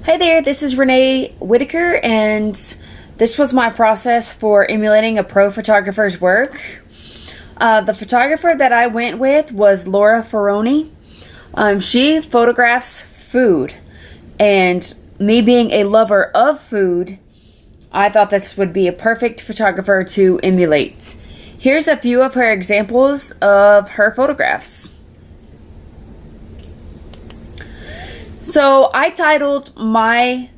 Hi there, this is Renee Whitaker, and this was my process for emulating a pro photographer's work. The photographer that I went with was Laura Ferroni. She photographs food, and me being a lover of food, I thought this would be a perfect photographer to emulate. Here's a few of her examples of her photographs. So I titled my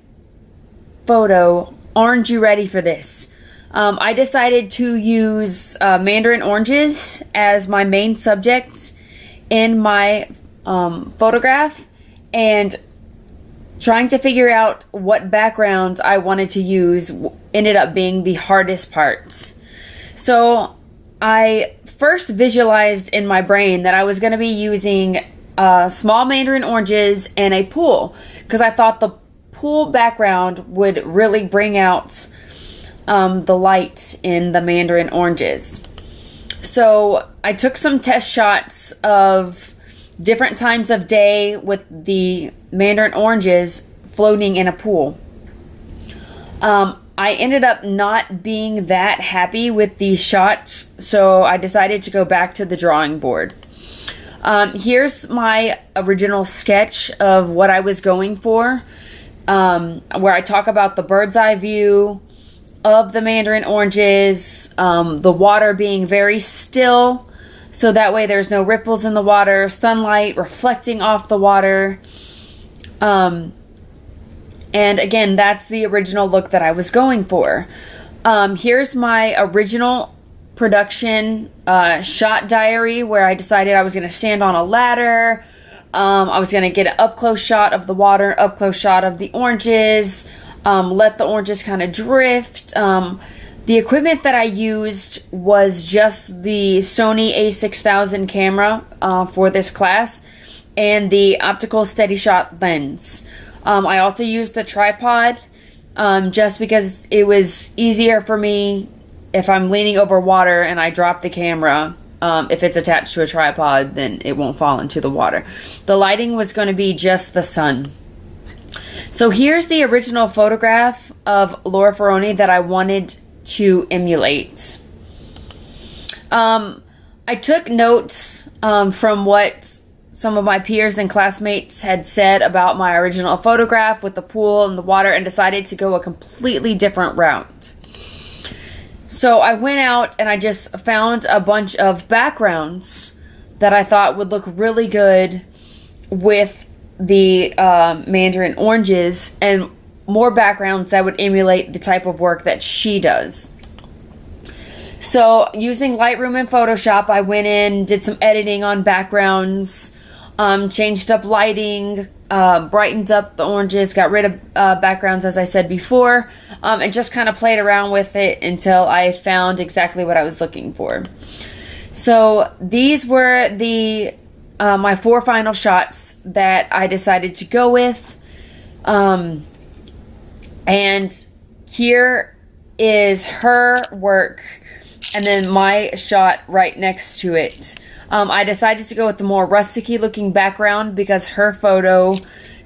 photo, "Aren't You Ready for This?" I decided to use mandarin oranges as my main subject in my photograph, and trying to figure out what background I wanted to use ended up being the hardest part. So I first visualized in my brain that I was going to be using small mandarin oranges and a pool, because I thought the pool background would really bring out the light in the mandarin oranges. So I took some test shots of different times of day with the mandarin oranges floating in a pool. I ended up not being that happy with these shots, so I decided to go back to the drawing board. Here's my original sketch of what I was going for, where I talk about the bird's eye view of the mandarin oranges, the water being very still, so that way there's no ripples in the water, sunlight reflecting off the water. And again, that's the original look that I was going for. Here's my original production shot diary, where I decided I was going to stand on a ladder. I was going to get an up-close shot of the water, up-close shot of the oranges, let the oranges kind of drift. The equipment that I used was just the Sony a6000 camera for this class, and the optical steady shot lens. I also used the tripod just because it was easier for me if I'm leaning over water and I drop the camera. If it's attached to a tripod, then it won't fall into the water. The lighting was going to be just the sun. So here's the original photograph of Laura Ferroni that I wanted to emulate. I took notes from what some of my peers and classmates had said about my original photograph with the pool and the water, and decided to go a completely different route. So I went out and I just found a bunch of backgrounds that I thought would look really good with the mandarin oranges, and more backgrounds that would emulate the type of work that she does. So using Lightroom and Photoshop, I went in, did some editing on backgrounds, changed up lighting, brightened up the oranges, got rid of backgrounds, as I said before, and just kind of played around with it until I found exactly what I was looking for. So these were the my 4 final shots that I decided to go with. And here is her work, and then my shot right next to it. I decided to go with the more rustic-y looking background because her photo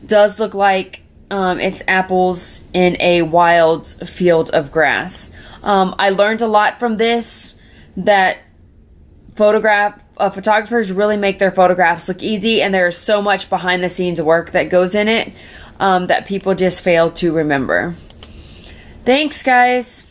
does look like it's apples in a wild field of grass. I learned a lot from this, that photographers really make their photographs look easy, and there's so much behind the scenes work that goes in it that people just fail to remember. Thanks, guys.